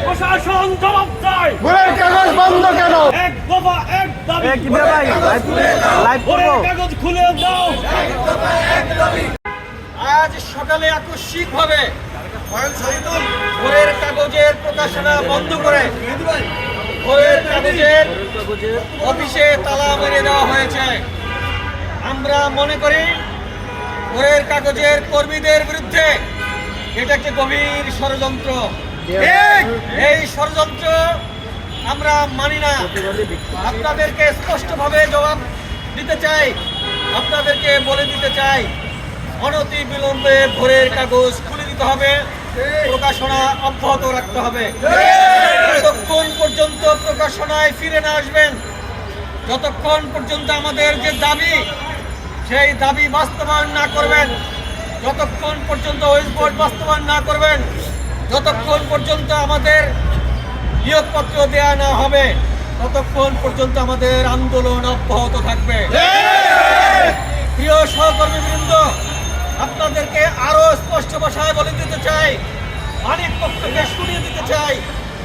প্রশাসন জবাব চাই। ভোরের কাগজ বন্ধ কেন? এক দফা এক দাবি। ভোরের কাগজ খুলে দাও। আজ সকালে আকস্মিকভাবে ভোরের কাগজের প্রকাশনা বন্ধ করে ভোরের কাগজের অফিসে তালা মেরে দেওয়া হয়েছে। আমরা মনে করি ভোরের কাগজের কর্মীদের বিরুদ্ধে এটা একটি গভীর ষড়যন্ত্র। এই ষড়যন্ত্র আমরা মানি না। আপনাদেরকে স্পষ্টভাবে জবাব দিতে চাই, আপনাদেরকে বলে দিতে চাই, অনতি বিলম্বে ভোরের কাগজ খুলে দিতে হবে, প্রকাশনা অব্যাহত রাখতে হবে। যতক্ষণ পর্যন্ত প্রকাশনায় ফিরে না আসবেন, যতক্ষণ পর্যন্ত আমাদের যে দাবি সেই দাবি বাস্তবায়ন না করবেন, যতক্ষণ পর্যন্ত ওয়েস্টবোর্ড বাস্তবায়ন না করবেন, যতক্ষণ পর্যন্ত আমাদের নিয়োগপত্র দেয়া না হবে, ততক্ষণ পর্যন্ত আমাদের আন্দোলন অব্যাহত থাকবে। প্রিয় সহকর্মীবৃন্দ, আপনাদেরকে আরো স্পষ্ট ভাষায় বলে দিতে চাই, অনেক পক্ষকে শুনিয়ে দিতে চাই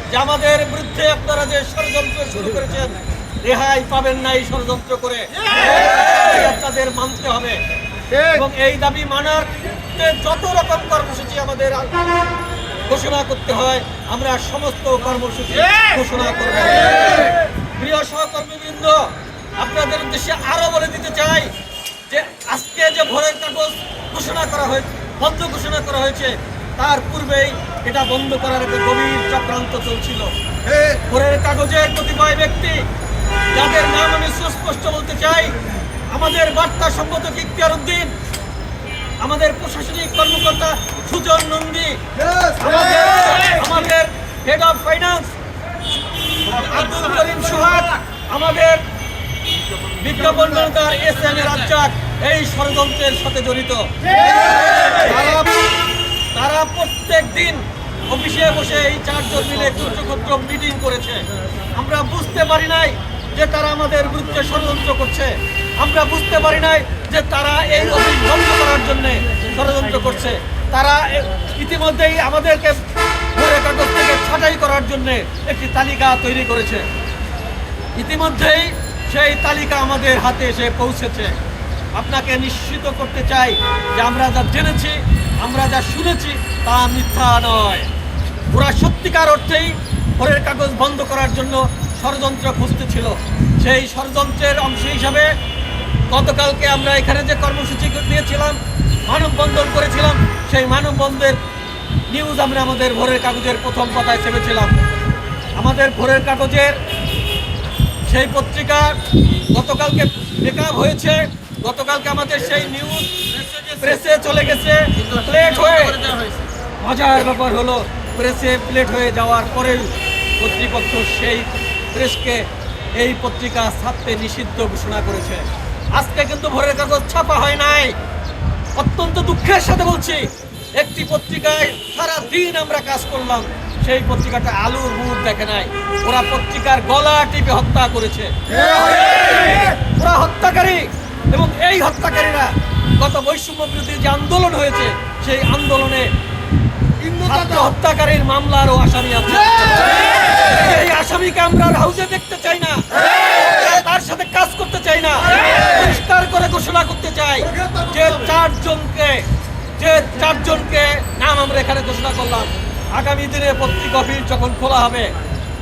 যে আমাদের বিরুদ্ধে আপনারা যে ষড়যন্ত্র শুরু করেছেন, রেহাই পাবেন না এই ষড়যন্ত্র করে। আপনাদের মানতে হবে এবং এই দাবি মানার যত রকম কর্মসূচি আমাদের ঘোষণা করতে হয়, আমরা সমস্ত কর্মসূচি ঘোষণা করব। প্রিয় সহকর্মীবৃন্দ, আপনাদের উদ্দেশ্যে আরো বলে দিতে চাই যে আজকে যে ভোরের কাগজ ঘোষণা করা হয়েছে, বন্ধ ঘোষণা করা হয়েছে, তার পূর্বেই এটা বন্ধ করার একটা গভীর চক্রান্ত চলছিল। ভোরের কাগজের কতিপয় ব্যক্তি, যাদের নাম আমি সুস্পষ্ট বলতে চাই, আমাদের বার্তা সম্পাদক ইখতিয়ার উদ্দিন, আমাদের প্রশাসনিক কর্মকর্তা সুজন নন্দী, আমাদের head of finance Abdul Karim সোহাগ, আমাদের বিজ্ঞাপন ম্যানেজার এস.এম. রাজ্জাক এই ষড়যন্ত্রের সাথে জড়িত। তারা প্রত্যেক দিন অফিসে বসে এই চারজন মিলে ক্ষুদ্র ক্ষুদ্র মিটিং করেছে। আমরা বুঝতে পারি নাই যে তারা আমাদের বিরুদ্ধে ষড়যন্ত্র করছে। আমরা বুঝতে পারি নাই যে তারা এই অফিস বন্ধ করার জন্য ষড়যন্ত্র করছে। তারা ইতিমধ্যেই আমাদেরকে ভোরের কাগজ থেকে ছাঁটাই করার জন্য একটি তালিকা তৈরি করেছে। ইতিমধ্যেই সেই তালিকা আমাদের হাতে এসে পৌঁছেছে। আপনাকে নিশ্চিত করতে চাই যে আমরা যা জেনেছি, আমরা যা শুনেছি তা মিথ্যা নয়। ওরা সত্যিকার অর্থেই ভোরের কাগজ বন্ধ করার জন্য ষড়যন্ত্র খুঁজতেছিল। সেই ষড়যন্ত্রের অংশ হিসাবে গতকালকে আমরা এখানে যে কর্মসূচি দিয়েছিলাম, মানববন্ধন করেছিলাম, সেই মানববন্ধনের নিউজ আমরা আমাদের ভোরের কাগজের প্রথম পাতায় ছেপেছিলাম। আমাদের ভোরের কাগজের সেই পত্রিকা গতকালকে বেকআপ হয়েছে। গতকালকে আমাদের সেই নিউজ প্রেসে চলে গেছে, প্লেট হয়ে। মজার ব্যাপার হলো, প্রেসে প্লেট হয়ে যাওয়ার পরেও কর্তৃপক্ষ সেই প্রেসকে এই পত্রিকা ছাপতে নিষিদ্ধ ঘোষণা করেছে। আজকে কিন্তু ভোরের কাগজ ছাপা হয় নাই। অত্যন্ত দুঃখের সাথে বলছি, একটি পত্রিকায় সারা দিন আমরা কাজ করলাম, সেই পত্রিকাটা আলুর মুখ দেখে নাই। ওরা পত্রিকার গলা টিপে হত্যা করেছে। ওরা হত্যাকারী, এবং এই হত্যাকারীরা গত বৈষম্য বিরোধী যে আন্দোলন হয়েছে, সেই আন্দোলনে হত্যাকারীর মামলারও আসামি আছে। এই আসামিকে আমরা হাউজে দেখতে চাই না, তার সাথে কাজ করতে চাই না। পরিষ্কার করে ঘোষণা করতে চাই যে চারজনকে নাম আমরা এখানে ঘোষণা করলাম। আগামী দিনে পত্রিকা অফিস যখন খোলা হবে,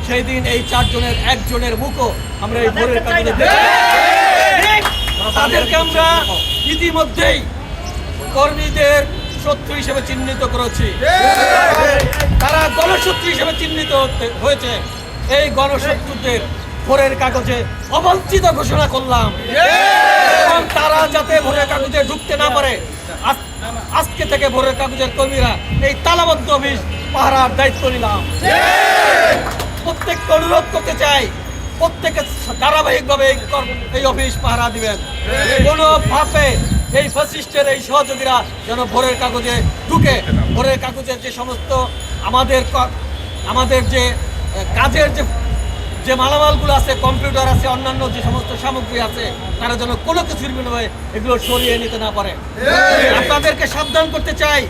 সেই দিন এই চারজনের একজনের মুখও আমরা এই ভোরের কাগজে দেখব। তাদেরকে আমরা ইতিমধ্যেই কর্মীদের শত্রু হিসেবে চিহ্নিত করেছি। তারা গণশত্রু হিসেবে চিহ্নিত হয়েছে। এই গণশত্রুদের ভোরের কাগজে অবঞ্চিত ঘোষণা করলাম, এবং তারা যাতে ভোরের কাগজে ঢুকতে না পারে, আজকে থেকে ভোরের কাগজের কর্মীরা এই তালাবদ্ধ অফিস পাহারার দায়িত্ব নিলাম। প্রত্যেককে অনুরোধ করতে চাই, প্রত্যেকে ধারাবাহিকভাবে এই অফিস পাহারা দিবেন। কোনো ভাবে এই ফ্যাসিস্টের এই সহযোগীরা যেন ভোরের কাগজে ঢুকে ভোরের কাগজের যে সমস্ত আমাদের যে কাজের যে মালামালগুলো আছে, কম্পিউটার আছে, অন্যান্য যে সমস্ত সামগ্রী আছে, তারা যেন কোনো কিছুর বিনিময়ে এগুলো সরিয়ে নিতে না পারে। আপনাদেরকে সাবধান করতে চাই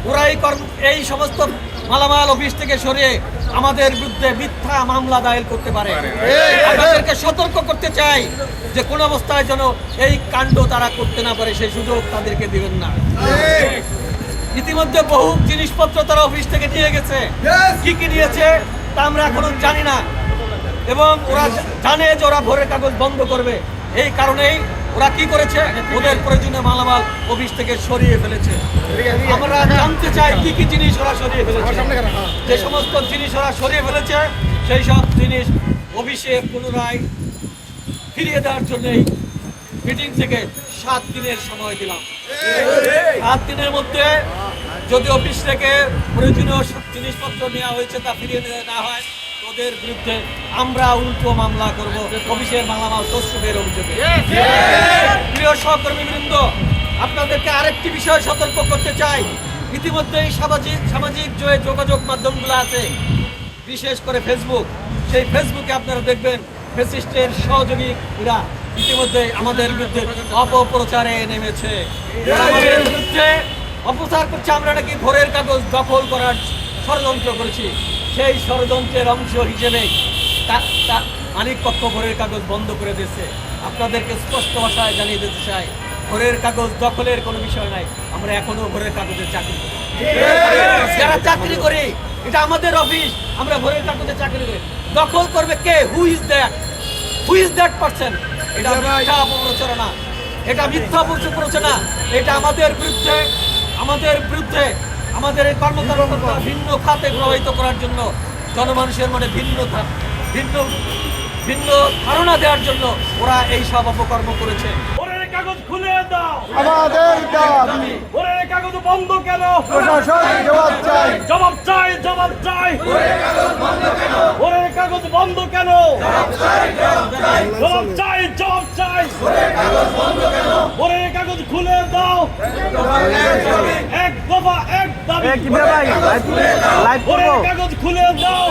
ওরাই এই সমস্ত মালামাল অফিস থেকে সরিয়ে আমাদের বিরুদ্ধে মিথ্যা মামলা দায়ের করতে পারে। আপনাদেরকে সতর্ক করতে চাই যে কোন অবস্থায় যেন এই কাণ্ড তারা করতে না পারে, সেই সুযোগ তাদেরকে দিবেন না। ইতিমধ্যে বহু জিনিসপত্র তারা অফিস থেকে নিয়ে গেছে, কি কি নিয়েছে তা আমরা এখনো জানি না, এবং ওরা জানে যে ওরা ভোরের কাগজ বন্ধ করবে। এই কারণেই ওরা কি করেছে, ওদের প্রয়োজনীয় মালামাল অফিস থেকে সরিয়ে ফেলেছে। আমরা জানতে চাই কি কি জিনিস ওরা সরিয়ে ফেলেছে। যে সমস্ত জিনিস ওরা সরিয়ে ফেলেছে সেই সব জিনিস অফিসে পুনরায় ফিরিয়ে দেওয়ার জন্যই মিটিং থেকে 7 দিনের সময় দিলাম। 7 দিনের মধ্যে যদি অফিস থেকে প্রয়োজনীয় জিনিসপত্র নেওয়া হয়েছে তা ফিরিয়ে না হয়, ওদের বিরুদ্ধে আমরা উল্টো মামলা করব অফিসের মালামাল তসরুপের অভিযোগে। প্রিয় সহকর্মীবৃন্দ, আপনাদেরকে আরেকটি বিষয় সতর্ক করতে চাই। ইতিমধ্যেই সামাজিক যে যোগাযোগ মাধ্যমগুলো আছে, বিশেষ করে ফেসবুক, সেই ফেসবুকে আপনারা দেখবেন ফ্যাসিস্টের সহযোগীরা ইতিমধ্যে আমাদের বিরুদ্ধে অপপ্রচারে নেমেছে। আমাদের বিরুদ্ধে অপপ্রচার করছে আমরা নাকি ভোরের কাগজ দখল করার ষড়যন্ত্র করেছি। সেই ষড়যন্ত্রের অংশ হিসেবে মালিক পক্ষ ভোরের কাগজ বন্ধ করে দিয়েছে। আপনাদেরকে স্পষ্ট ভাষায় জানিয়ে দিতে চাই, ভোরের কাগজ দখলের কোনো বিষয় নাই। আমরা এখনো ভোরের কাগজের চাকরি করি, যারা চাকরি করি, এটা আমাদের অফিস, আমরা ভোরের কাগজে চাকরি করি। দখল করবে কে? Who is that person? এটা মিথ্যা অপপ্রচারণা, এটা মিথ্যা প্রচারণা। এটা আমাদের বিরুদ্ধে আমাদের এই কর্মকর্তা ভিন্ন খাতে প্রভাবিত করার জন্য, জনমানুষের মনে ভিন্ন ধারণা দেওয়ার জন্য ওরা এই সব অপকর্ম করেছে। ভোরের কাগজ খুলে দাও, আমাদের দাবি। ভোরের কাগজ বন্ধ কেন? প্রশাসন জবাব চাই। জবাব চাই, জবাব চাই। ভোরের কাগজ বন্ধ কেন? জবাব চাই, জবাব চাই। ভোরের কাগজ খুলে দাও, এক দফা এক দাবি। ভোরের কাগজ খুলে দাও।